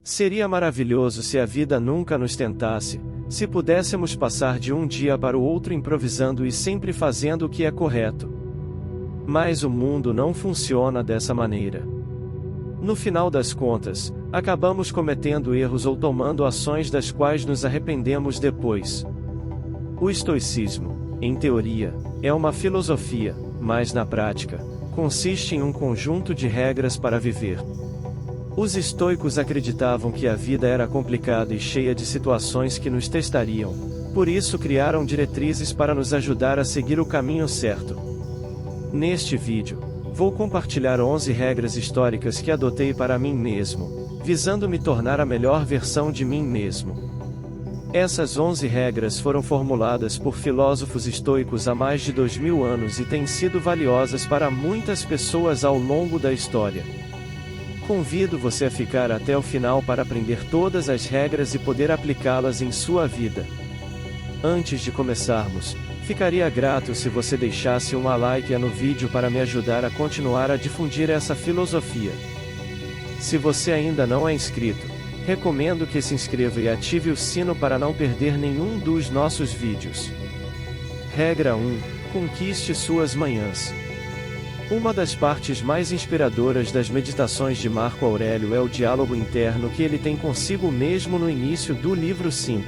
Seria maravilhoso se a vida nunca nos tentasse, se pudéssemos passar de um dia para o outro improvisando e sempre fazendo o que é correto. Mas o mundo não funciona dessa maneira. No final das contas, acabamos cometendo erros ou tomando ações das quais nos arrependemos depois. O estoicismo, em teoria, é uma filosofia, mas na prática, consiste em um conjunto de regras para viver. Os estoicos acreditavam que a vida era complicada e cheia de situações que nos testariam, por isso criaram diretrizes para nos ajudar a seguir o caminho certo. Neste vídeo, vou compartilhar 11 regras históricas que adotei para mim mesmo, visando me tornar a melhor versão de mim mesmo. Essas 11 regras foram formuladas por filósofos estoicos há mais de 2000 anos e têm sido valiosas para muitas pessoas ao longo da história. Convido você a ficar até o final para aprender todas as regras e poder aplicá-las em sua vida. Antes de começarmos, ficaria grato se você deixasse um like no vídeo para me ajudar a continuar a difundir essa filosofia. Se você ainda não é inscrito, recomendo que se inscreva e ative o sino para não perder nenhum dos nossos vídeos. Regra 1: Conquiste suas manhãs. Uma das partes mais inspiradoras das meditações de Marco Aurélio é o diálogo interno que ele tem consigo mesmo no início do livro 5.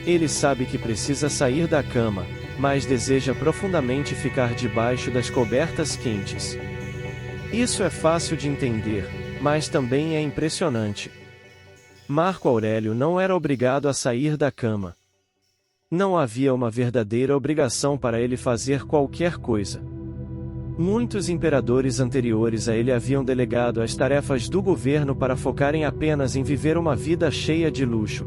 Ele sabe que precisa sair da cama, mas deseja profundamente ficar debaixo das cobertas quentes. Isso é fácil de entender, mas também é impressionante. Marco Aurélio não era obrigado a sair da cama. Não havia uma verdadeira obrigação para ele fazer qualquer coisa. Muitos imperadores anteriores a ele haviam delegado as tarefas do governo para focarem apenas em viver uma vida cheia de luxo.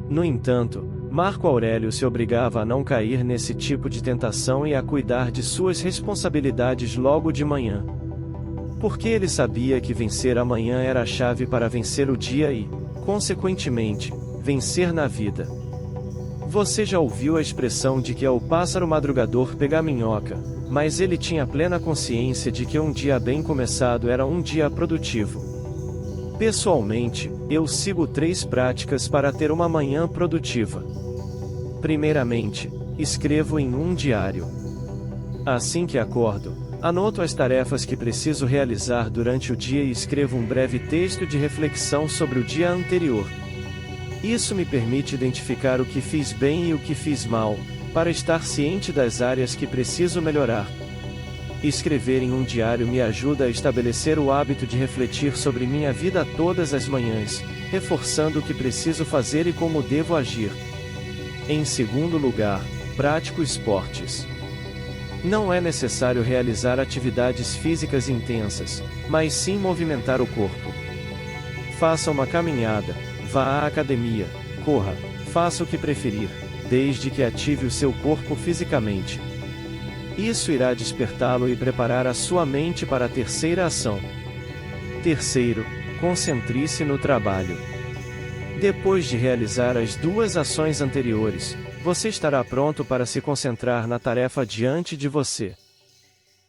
No entanto, Marco Aurélio se obrigava a não cair nesse tipo de tentação e a cuidar de suas responsabilidades logo de manhã. Porque ele sabia que vencer amanhã era a chave para vencer o dia e, consequentemente, vencer na vida. Você já ouviu a expressão de que é o pássaro madrugador pegar minhoca, mas ele tinha plena consciência de que um dia bem começado era um dia produtivo. Pessoalmente, eu sigo 3 práticas para ter uma manhã produtiva. Primeiramente, escrevo em um diário. Assim que acordo, anoto as tarefas que preciso realizar durante o dia e escrevo um breve texto de reflexão sobre o dia anterior. Isso me permite identificar o que fiz bem e o que fiz mal, para estar ciente das áreas que preciso melhorar. Escrever em um diário me ajuda a estabelecer o hábito de refletir sobre minha vida todas as manhãs, reforçando o que preciso fazer e como devo agir. Em segundo lugar, pratico esportes. Não é necessário realizar atividades físicas intensas, mas sim movimentar o corpo. Faça uma caminhada, vá à academia, corra, faça o que preferir, desde que ative o seu corpo fisicamente. Isso irá despertá-lo e preparar a sua mente para a terceira ação. Terceiro, concentre-se no trabalho. Depois de realizar as 2 ações anteriores, você estará pronto para se concentrar na tarefa diante de você.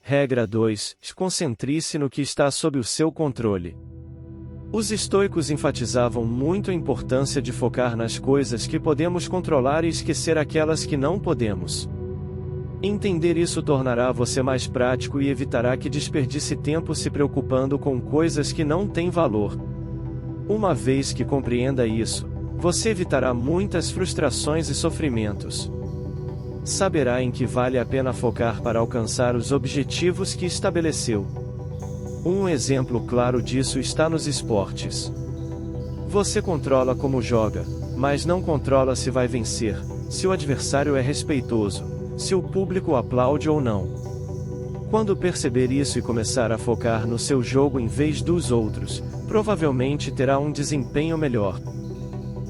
Regra 2: Concentre-se no que está sob o seu controle. Os estoicos enfatizavam muito a importância de focar nas coisas que podemos controlar e esquecer aquelas que não podemos. Entender isso tornará você mais prático e evitará que desperdice tempo se preocupando com coisas que não têm valor. Uma vez que compreenda isso, você evitará muitas frustrações e sofrimentos. Saberá em que vale a pena focar para alcançar os objetivos que estabeleceu. Um exemplo claro disso está nos esportes. Você controla como joga, mas não controla se vai vencer, se o adversário é respeitoso, se o público aplaude ou não. Quando perceber isso e começar a focar no seu jogo em vez dos outros, provavelmente terá um desempenho melhor.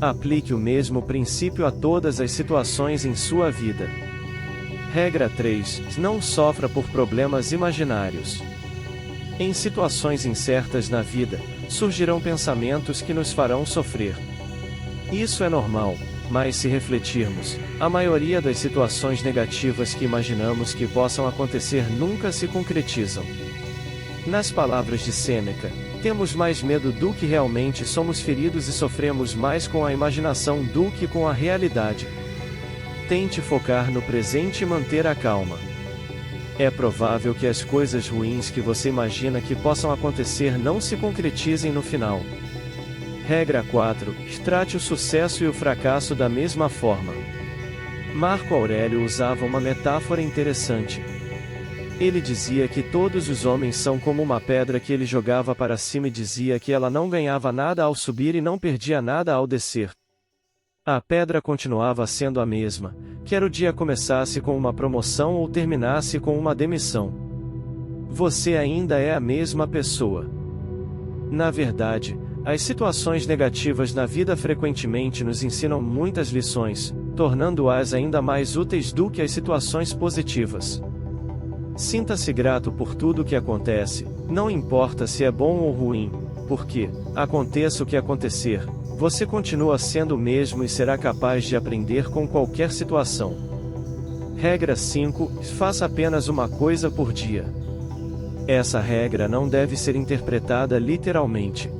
Aplique o mesmo princípio a todas as situações em sua vida. Regra 3: Não sofra por problemas imaginários. Em situações incertas na vida, surgirão pensamentos que nos farão sofrer. Isso é normal, mas se refletirmos, a maioria das situações negativas que imaginamos que possam acontecer nunca se concretizam. Nas palavras de Sêneca, Temos mais medo do que realmente somos feridos e sofremos mais com a imaginação do que com a realidade. Tente focar no presente e manter a calma. É provável que as coisas ruins que você imagina que possam acontecer não se concretizem no final. Regra 4. Trate o sucesso e o fracasso da mesma forma. Marco Aurélio usava uma metáfora interessante. Ele dizia que todos os homens são como uma pedra que ele jogava para cima e dizia que ela não ganhava nada ao subir e não perdia nada ao descer. A pedra continuava sendo a mesma, quer o dia começasse com uma promoção ou terminasse com uma demissão. Você ainda é a mesma pessoa. Na verdade, as situações negativas na vida frequentemente nos ensinam muitas lições, tornando-as ainda mais úteis do que as situações positivas. Sinta-se grato por tudo o que acontece, não importa se é bom ou ruim, porque, aconteça o que acontecer, você continua sendo o mesmo e será capaz de aprender com qualquer situação. Regra 5. Faça apenas uma coisa por dia. Essa regra não deve ser interpretada literalmente.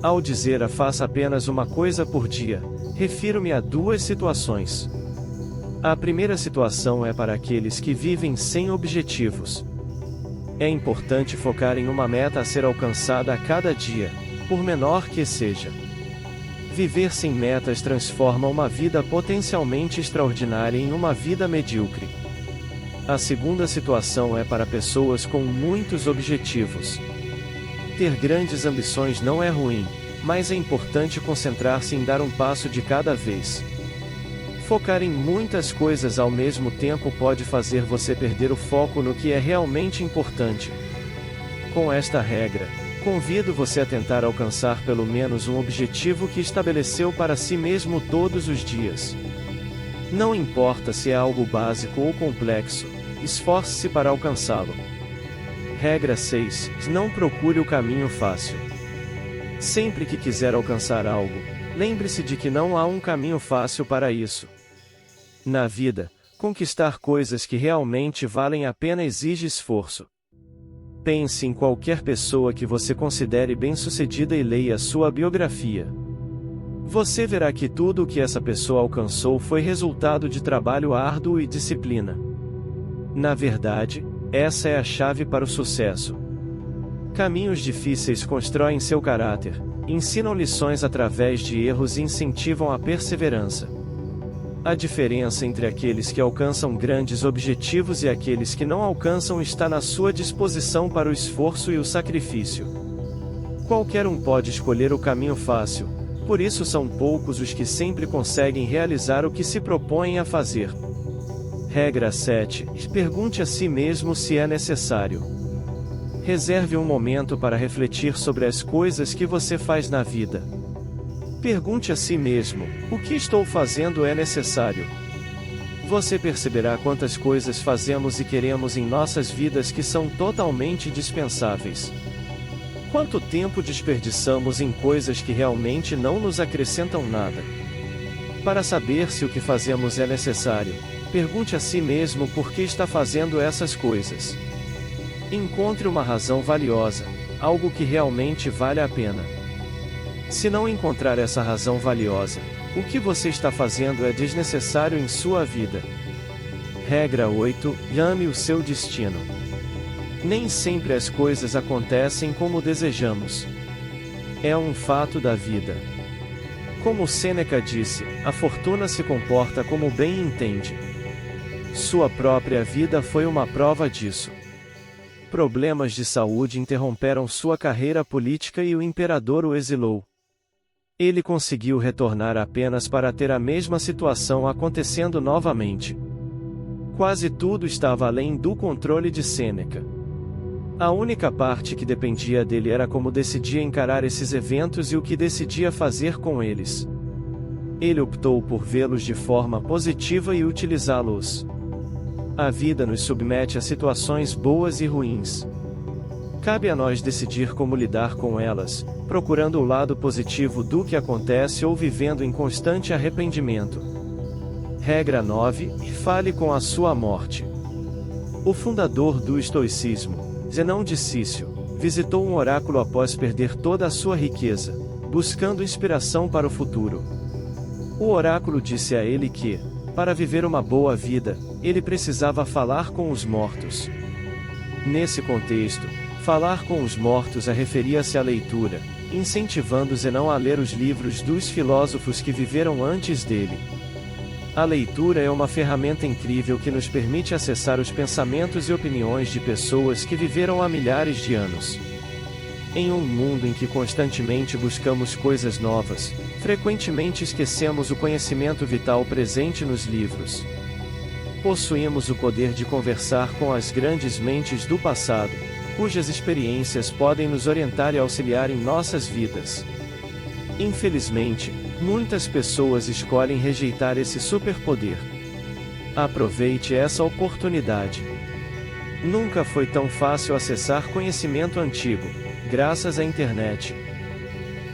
Ao dizer faça apenas uma coisa por dia, refiro-me a duas situações. A primeira situação é para aqueles que vivem sem objetivos. É importante focar em uma meta a ser alcançada a cada dia, por menor que seja. Viver sem metas transforma uma vida potencialmente extraordinária em uma vida medíocre. A segunda situação é para pessoas com muitos objetivos. Ter grandes ambições não é ruim, mas é importante concentrar-se em dar um passo de cada vez. Focar em muitas coisas ao mesmo tempo pode fazer você perder o foco no que é realmente importante. Com esta regra, convido você a tentar alcançar pelo menos um objetivo que estabeleceu para si mesmo todos os dias. Não importa se é algo básico ou complexo, esforce-se para alcançá-lo. Regra 6. Não procure o caminho fácil. Sempre que quiser alcançar algo, lembre-se de que não há um caminho fácil para isso. Na vida, conquistar coisas que realmente valem a pena exige esforço. Pense em qualquer pessoa que você considere bem-sucedida e leia sua biografia. Você verá que tudo o que essa pessoa alcançou foi resultado de trabalho árduo e disciplina. Na verdade, essa é a chave para o sucesso. Caminhos difíceis constroem seu caráter, ensinam lições através de erros e incentivam a perseverança. A diferença entre aqueles que alcançam grandes objetivos e aqueles que não alcançam está na sua disposição para o esforço e o sacrifício. Qualquer um pode escolher o caminho fácil, por isso são poucos os que sempre conseguem realizar o que se propõem a fazer. Regra 7. Pergunte a si mesmo se é necessário. Reserve um momento para refletir sobre as coisas que você faz na vida. Pergunte a si mesmo: o que estou fazendo é necessário? Você perceberá quantas coisas fazemos e queremos em nossas vidas que são totalmente dispensáveis. Quanto tempo desperdiçamos em coisas que realmente não nos acrescentam nada? Para saber se o que fazemos é necessário, pergunte a si mesmo por que está fazendo essas coisas. Encontre uma razão valiosa, algo que realmente vale a pena. Se não encontrar essa razão valiosa, o que você está fazendo é desnecessário em sua vida. Regra 8. Ame o seu destino. Nem sempre as coisas acontecem como desejamos. É um fato da vida. Como Sêneca disse, a fortuna se comporta como bem entende. Sua própria vida foi uma prova disso. Problemas de saúde interromperam sua carreira política e o imperador o exilou. Ele conseguiu retornar apenas para ter a mesma situação acontecendo novamente. Quase tudo estava além do controle de Sêneca. A única parte que dependia dele era como decidia encarar esses eventos e o que decidia fazer com eles. Ele optou por vê-los de forma positiva e utilizá-los. A vida nos submete a situações boas e ruins. Cabe a nós decidir como lidar com elas, procurando o lado positivo do que acontece ou vivendo em constante arrependimento. Regra 9. Fale com a sua morte. O fundador do estoicismo, Zenão de Cício, visitou um oráculo após perder toda a sua riqueza, buscando inspiração para o futuro. O oráculo disse a ele que, para viver uma boa vida, ele precisava falar com os mortos. Nesse contexto, falar com os mortos referia-se à leitura, incentivando-os a não a ler os livros dos filósofos que viveram antes dele. A leitura é uma ferramenta incrível que nos permite acessar os pensamentos e opiniões de pessoas que viveram há milhares de anos. Em um mundo em que constantemente buscamos coisas novas, frequentemente esquecemos o conhecimento vital presente nos livros. Possuímos o poder de conversar com as grandes mentes do passado, cujas experiências podem nos orientar e auxiliar em nossas vidas. Infelizmente, muitas pessoas escolhem rejeitar esse superpoder. Aproveite essa oportunidade. Nunca foi tão fácil acessar conhecimento antigo, graças à internet.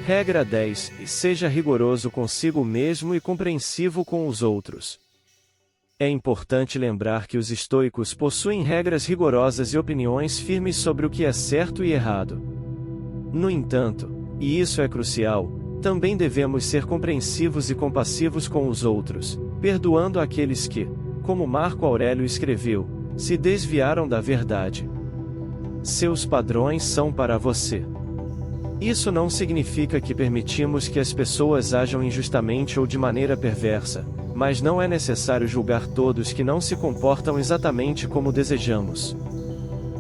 Regra 10. Seja rigoroso consigo mesmo e compreensivo com os outros. É importante lembrar que os estoicos possuem regras rigorosas e opiniões firmes sobre o que é certo e errado. No entanto, e isso é crucial, também devemos ser compreensivos e compassivos com os outros, perdoando aqueles que, como Marco Aurélio escreveu, se desviaram da verdade. Seus padrões são para você. Isso não significa que permitimos que as pessoas ajam injustamente ou de maneira perversa, mas não é necessário julgar todos que não se comportam exatamente como desejamos.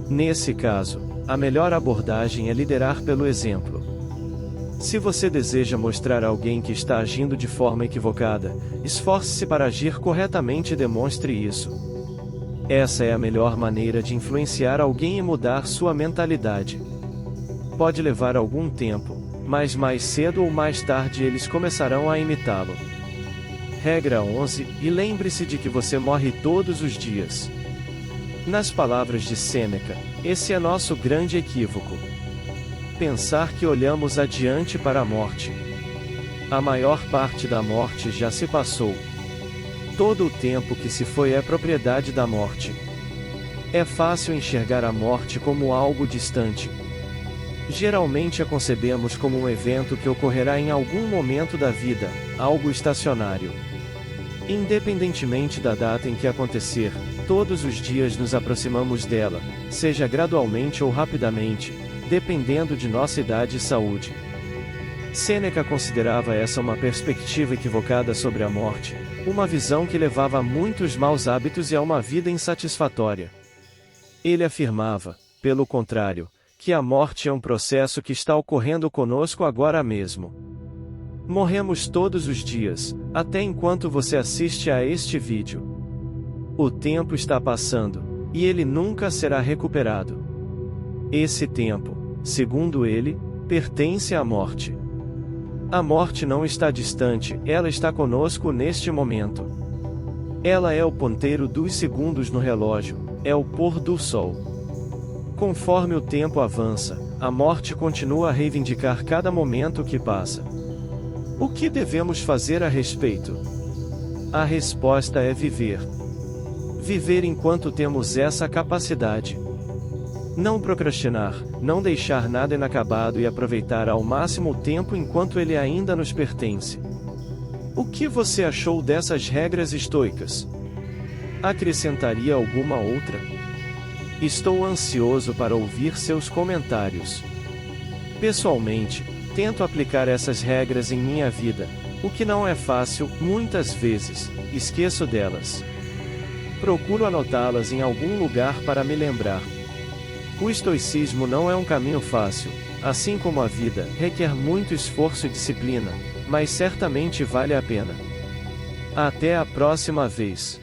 Nesse caso, a melhor abordagem é liderar pelo exemplo. Se você deseja mostrar a alguém que está agindo de forma equivocada, esforce-se para agir corretamente e demonstre isso. Essa é a melhor maneira de influenciar alguém e mudar sua mentalidade. Pode levar algum tempo, mas mais cedo ou mais tarde eles começarão a imitá-lo. Regra 11. E lembre-se de que você morre todos os dias. Nas palavras de Sêneca, esse é nosso grande equívoco. Pensar que olhamos adiante para a morte. A maior parte da morte já se passou. Todo o tempo que se foi é propriedade da morte. É fácil enxergar a morte como algo distante. Geralmente a concebemos como um evento que ocorrerá em algum momento da vida, algo estacionário. Independentemente da data em que acontecer, todos os dias nos aproximamos dela, seja gradualmente ou rapidamente, dependendo de nossa idade e saúde. Sêneca considerava essa uma perspectiva equivocada sobre a morte, uma visão que levava a muitos maus hábitos e a uma vida insatisfatória. Ele afirmava, pelo contrário, que a morte é um processo que está ocorrendo conosco agora mesmo. Morremos todos os dias, até enquanto você assiste a este vídeo. O tempo está passando, e ele nunca será recuperado. Esse tempo, segundo ele, pertence à morte. A morte não está distante, ela está conosco neste momento. Ela é o ponteiro dos segundos no relógio, é o pôr do sol. Conforme o tempo avança, a morte continua a reivindicar cada momento que passa. O que devemos fazer a respeito? A resposta é viver. Viver enquanto temos essa capacidade. Não procrastinar, não deixar nada inacabado e aproveitar ao máximo o tempo enquanto ele ainda nos pertence. O que você achou dessas regras estoicas? Acrescentaria alguma outra? Estou ansioso para ouvir seus comentários. Pessoalmente, tento aplicar essas regras em minha vida, o que não é fácil, muitas vezes, esqueço delas. Procuro anotá-las em algum lugar para me lembrar. O estoicismo não é um caminho fácil, assim como a vida, requer muito esforço e disciplina, mas certamente vale a pena. Até a próxima vez.